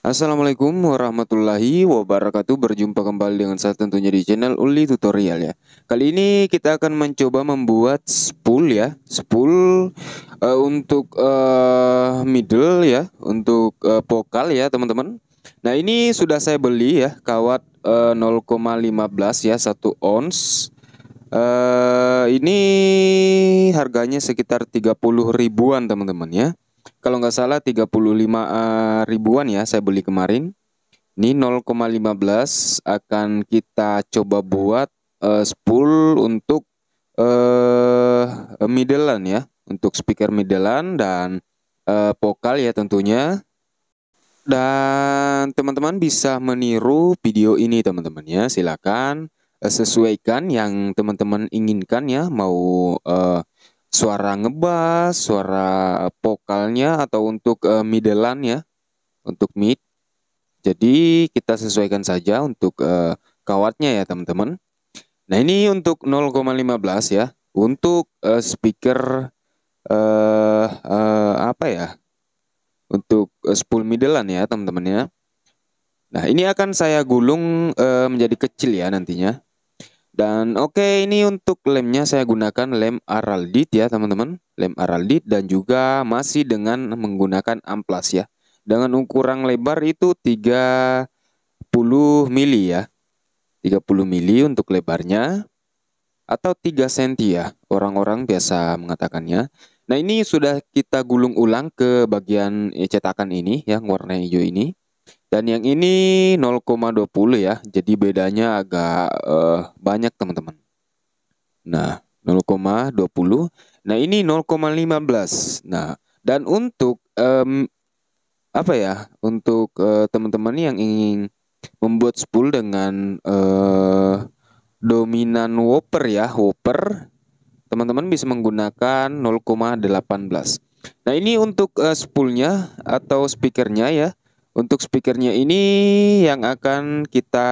Assalamualaikum warahmatullahi wabarakatuh. Berjumpa kembali dengan saya tentunya di channel Uli Tutorial ya. Kali ini kita akan mencoba membuat spool ya, spool untuk middle ya, untuk vokal ya teman-teman. Nah ini sudah saya beli ya, kawat 0,15 ya, 1 ons. Ini harganya sekitar 30 ribuan teman-teman ya. Kalau nggak salah 35 ribuan ya saya beli kemarin. Ini 0,15 akan kita coba buat spool untuk middlean ya, untuk speaker middlean dan vokal ya tentunya. Dan teman-teman bisa meniru video ini teman-teman ya. Silakan sesuaikan yang teman-teman inginkan ya, mau suara ngebass, suara vokalnya atau untuk middlean ya, untuk mid. Jadi kita sesuaikan saja untuk kawatnya ya teman-teman. Nah ini untuk 0,15 ya, untuk speaker apa ya, untuk spool middlean ya teman-teman ya. Nah ini akan saya gulung menjadi kecil ya nantinya. Dan oke, ini untuk lemnya saya gunakan lem Araldit ya teman-teman, lem Araldit, dan juga masih dengan menggunakan amplas ya, dengan ukuran lebar itu 30 mili ya, 30 mili untuk lebarnya, atau 3 cm ya orang-orang biasa mengatakannya. Nah ini sudah kita gulung ulang ke bagian cetakan ini yang warna hijau ini. Dan yang ini 0,20 ya. Jadi bedanya agak banyak teman-teman. Nah, 0,20. Nah, ini 0,15. Nah, dan untuk apa ya? Untuk teman-teman yang ingin membuat spool dengan dominan whopper ya, whopper, teman-teman bisa menggunakan 0,18. Nah, ini untuk spoolnya atau speakernya ya. Untuk speakernya ini yang akan kita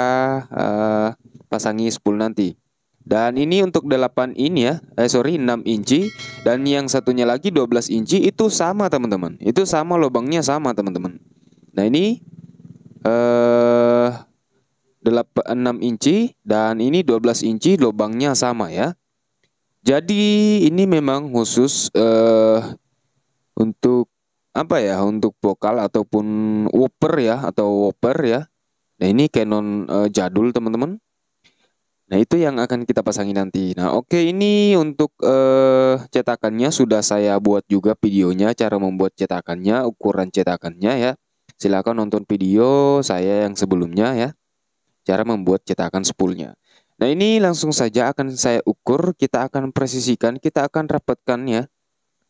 pasangi spool nanti. Dan ini untuk 8 in ya, 6 inci. Dan yang satunya lagi 12 inci itu sama teman-teman. Itu sama, lubangnya sama teman-teman. Nah ini 6 inci dan ini 12 inci, lubangnya sama ya. Jadi ini memang khusus untuk apa ya, untuk vokal ataupun whopper ya, atau whopper ya. Nah ini Canon jadul teman-teman. Nah itu yang akan kita pasangi nanti. Nah oke, ini untuk cetakannya sudah saya buat juga videonya, cara membuat cetakannya, ukuran cetakannya ya. Silakan nonton video saya yang sebelumnya ya, cara membuat cetakan spoolnya. Nah ini langsung saja akan saya ukur, kita akan presisikan, kita akan rapatkannya.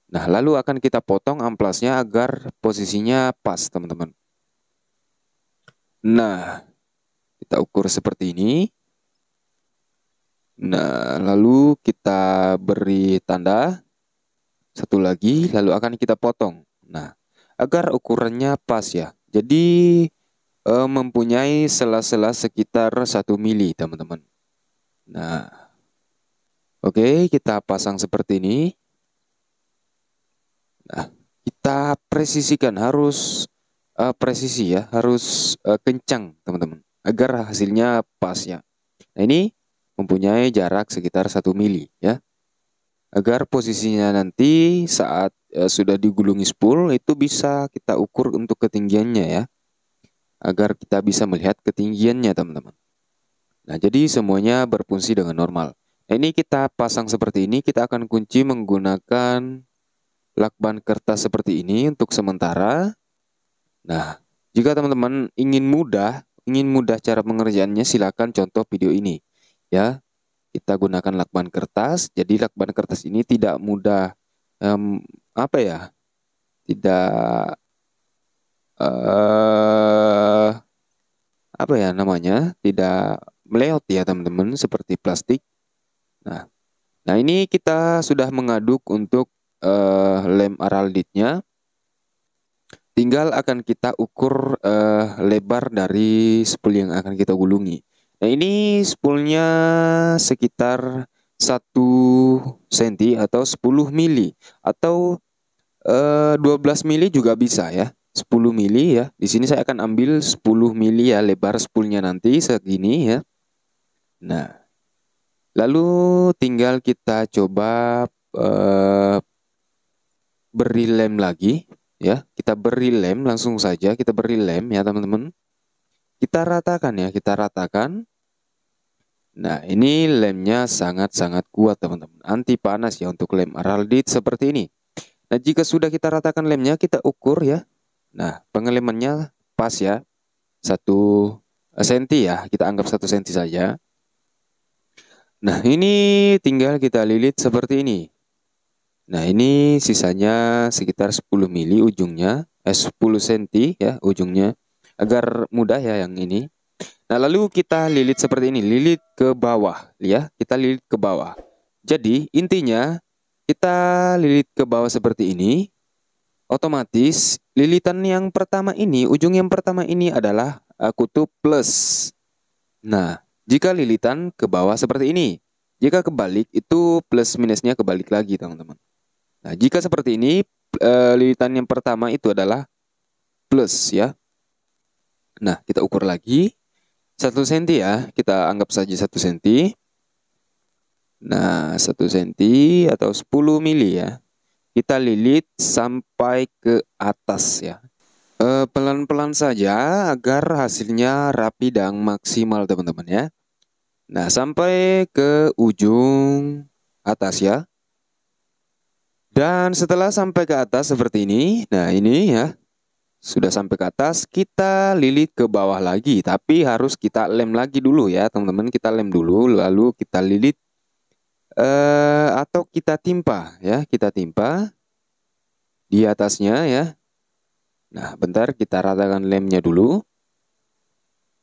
Nah lalu akan kita potong amplasnya agar posisinya pas teman-teman. Nah kita ukur seperti ini. Nah, lalu kita beri tanda satu lagi, lalu akan kita potong. Nah, agar ukurannya pas ya. Jadi mempunyai sela-sela sekitar 1 mili, teman-teman. Nah, oke, kita pasang seperti ini. Nah, kita presisikan, harus presisi ya, harus kencang, teman-teman, agar hasilnya pas ya. Nah, ini mempunyai jarak sekitar 1 mili ya, agar posisinya nanti saat sudah digulungi spool itu bisa kita ukur untuk ketinggiannya ya, agar kita bisa melihat ketinggiannya teman-teman. Nah jadi semuanya berfungsi dengan normal. Nah, ini kita pasang seperti ini, kita akan kunci menggunakan lakban kertas seperti ini untuk sementara. Nah jika teman-teman ingin mudah cara pengerjaannya, silakan contoh video ini ya. Kita gunakan lakban kertas. Jadi lakban kertas ini tidak mudah apa ya? Tidak apa ya namanya? Tidak meleot ya teman-teman, seperti plastik. Nah, nah ini kita sudah mengaduk untuk lem aralditnya. Tinggal akan kita ukur lebar dari spool yang akan kita gulungi. Nah ini spoolnya sekitar 1 cm atau 10 mili atau 12 mili juga bisa ya. 10 mili ya. Di sini saya akan ambil 10 mili ya, lebar spoolnya nanti segini ya. Nah, lalu tinggal kita coba beri lem lagi ya. Kita beri lem langsung saja, kita beri lem ya teman-teman. Kita ratakan ya, kita ratakan. Nah, ini lemnya sangat-sangat kuat teman-teman. Anti panas ya untuk lem Araldite seperti ini. Nah, jika sudah kita ratakan lemnya, kita ukur ya. Nah, pengelemannya pas ya. 1 senti ya, kita anggap 1 senti saja. Nah, ini tinggal kita lilit seperti ini. Nah, ini sisanya sekitar 10 mili ujungnya, 10 senti ya ujungnya. Agar mudah ya yang ini. Nah, lalu kita lilit seperti ini, lilit ke bawah ya, kita lilit ke bawah. Jadi, intinya kita lilit ke bawah seperti ini. Otomatis lilitan yang pertama ini, ujung yang pertama ini adalah kutub plus. Nah, jika lilitan ke bawah seperti ini, jika kebalik itu plus minusnya kebalik lagi teman-teman. Nah, jika seperti ini lilitan yang pertama itu adalah plus ya. Nah, kita ukur lagi 1 senti ya, kita anggap saja 1 senti. Nah, 1 senti atau 10 mili ya. Kita lilit sampai ke atas ya. Pelan-pelan saja agar hasilnya rapi dan maksimal teman-teman ya. Nah, sampai ke ujung atas ya. Dan setelah sampai ke atas seperti ini, nah ini ya. Sudah sampai ke atas, kita lilit ke bawah lagi. Tapi harus kita lem lagi dulu ya teman-teman. Kita lem dulu, lalu kita lilit. Atau kita timpa ya. Kita timpa di atasnya ya. Nah, bentar kita ratakan lemnya dulu.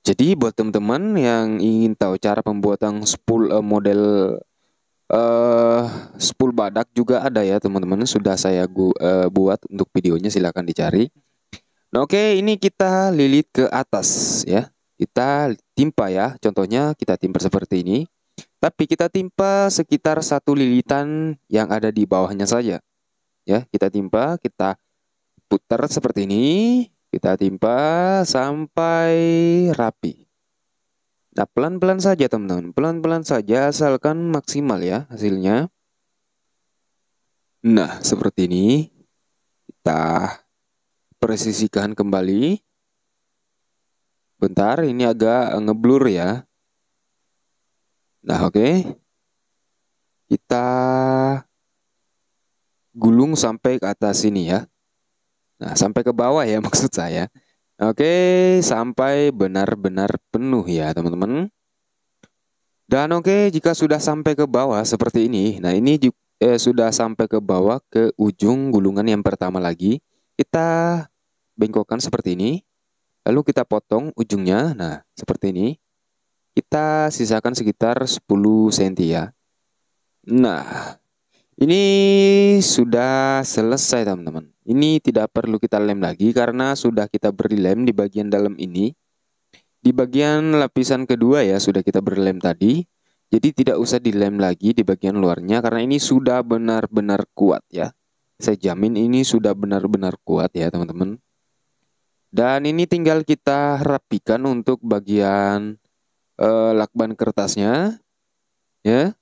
Jadi buat teman-teman yang ingin tahu cara pembuatan spool model spool badak juga ada ya teman-teman. Sudah saya buat untuk videonya, silahkan dicari. Nah, oke, ini kita lilit ke atas ya. Kita timpa ya. Contohnya kita timpa seperti ini. Tapi kita timpa sekitar 1 lilitan yang ada di bawahnya saja. Ya, kita timpa, kita putar seperti ini. Kita timpa sampai rapi. Nah, pelan-pelan saja teman-teman. Pelan-pelan saja asalkan maksimal ya hasilnya. Nah, seperti ini. Kita presisikan kembali. Bentar, ini agak ngeblur ya. Nah, oke. Kita gulung sampai ke atas sini ya. Nah, sampai ke bawah ya maksud saya. Oke, sampai benar-benar penuh ya teman-teman. Dan oke, jika sudah sampai ke bawah seperti ini. Nah, ini sudah sampai ke bawah ke ujung gulungan yang pertama lagi. Kita bengkokkan seperti ini. Lalu kita potong ujungnya. Nah, seperti ini. Kita sisakan sekitar 10 cm ya. Nah, ini sudah selesai teman-teman. Ini tidak perlu kita lem lagi karena sudah kita beri lem di bagian dalam ini. Di bagian lapisan kedua ya sudah kita beri lem tadi. Jadi tidak usah dilem lagi di bagian luarnya karena ini sudah benar-benar kuat ya. Saya jamin ini sudah benar-benar kuat ya teman-teman. Dan ini tinggal kita rapikan untuk bagian lakban kertasnya ya.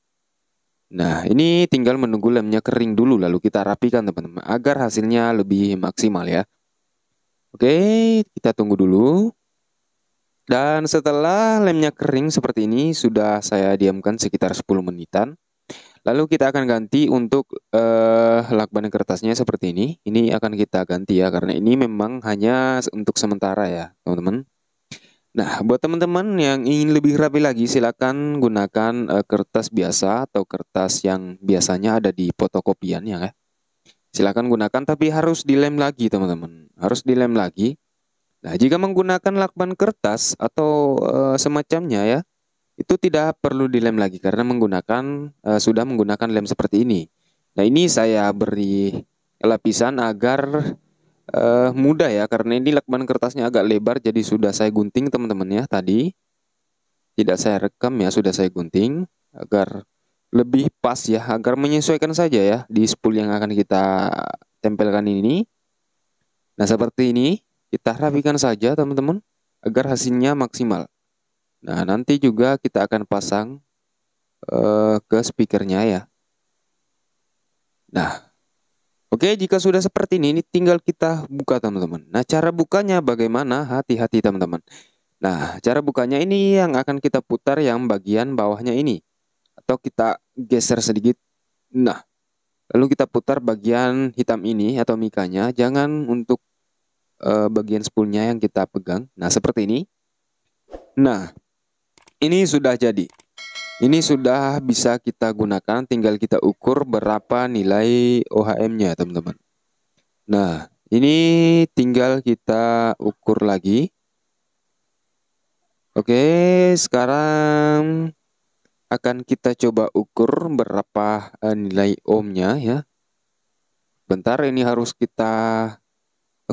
Nah, ini tinggal menunggu lemnya kering dulu lalu kita rapikan teman-teman agar hasilnya lebih maksimal ya. Oke, kita tunggu dulu. Dan setelah lemnya kering seperti ini sudah saya diamkan sekitar 10 menitan. Lalu kita akan ganti untuk lakban kertasnya seperti ini. Ini akan kita ganti ya karena ini memang hanya untuk sementara ya, teman-teman. Nah, buat teman-teman yang ingin lebih rapi lagi silakan gunakan kertas biasa atau kertas yang biasanya ada di fotokopian ya. Silakan gunakan tapi harus dilem lagi, teman-teman. Harus dilem lagi. Nah, jika menggunakan lakban kertas atau semacamnya ya, itu tidak perlu dilem lagi karena sudah menggunakan lem seperti ini. Nah, ini saya beri lapisan agar mudah ya karena ini lakban kertasnya agak lebar jadi sudah saya gunting teman-teman ya tadi. Tidak saya rekam ya, sudah saya gunting agar lebih pas ya, agar menyesuaikan saja ya di spool yang akan kita tempelkan ini. Nah, seperti ini kita rapikan saja teman-teman agar hasilnya maksimal. Nah, nanti juga kita akan pasang ke speakernya ya. Nah, oke, jika sudah seperti ini tinggal kita buka teman-teman. Nah, cara bukanya bagaimana? Hati-hati teman-teman. Nah, cara bukanya ini yang akan kita putar yang bagian bawahnya ini. Atau kita geser sedikit. Nah, lalu kita putar bagian hitam ini atau mikanya. Jangan untuk bagian spoolnya yang kita pegang. Nah, seperti ini. Nah, ini sudah jadi. Ini sudah bisa kita gunakan, tinggal kita ukur berapa nilai OHM-nya, teman-teman. Nah, ini tinggal kita ukur lagi. Oke, sekarang akan kita coba ukur berapa nilai ohmnya ya. Bentar, ini harus kita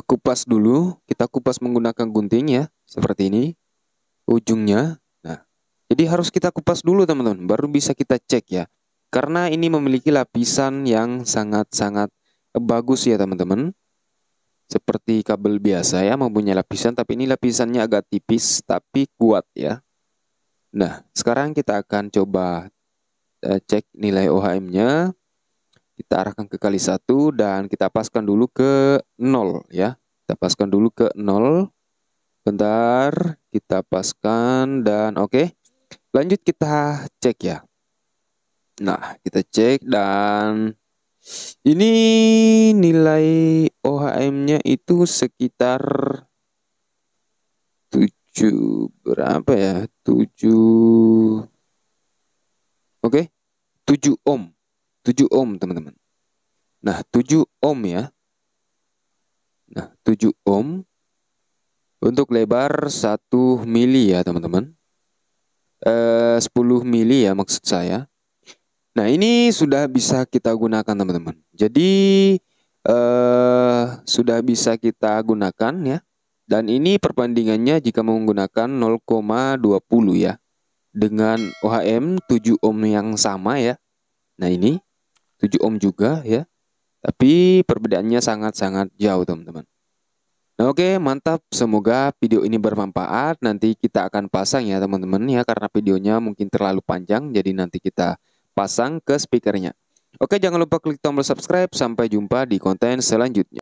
kupas dulu. Kita kupas menggunakan gunting ya, seperti ini. Ujungnya. Nah, jadi harus kita kupas dulu teman-teman, baru bisa kita cek ya. Karena ini memiliki lapisan yang sangat-sangat bagus ya teman-teman. Seperti kabel biasa ya, mempunyai lapisan, tapi ini lapisannya agak tipis tapi kuat ya. Nah, sekarang kita akan coba cek nilai OHM-nya. Kita arahkan ke kali 1 dan kita paskan dulu ke 0 ya. Kita paskan dulu ke 0. Bentar, kita paskan dan oke. Lanjut kita cek ya. Nah, kita cek dan ini nilai OHM-nya itu sekitar 7 berapa ya? 7. Oke. 7 ohm. 7 ohm, teman-teman. Nah, 7 ohm ya. Nah, 7 ohm untuk lebar 1 mili ya, teman-teman. 10 mili ya maksud saya. Nah, ini sudah bisa kita gunakan teman-teman. Jadi sudah bisa kita gunakan ya. Dan ini perbandingannya jika menggunakan 0,20 ya. Dengan OHM 7 ohm yang sama ya. Nah, ini 7 ohm juga ya. Tapi perbedaannya sangat-sangat jauh teman-teman. Nah, oke, mantap. Semoga video ini bermanfaat. Nanti kita akan pasang ya teman-teman ya. Karena videonya mungkin terlalu panjang. Jadi nanti kita pasang ke speakernya. Oke, jangan lupa klik tombol subscribe. Sampai jumpa di konten selanjutnya.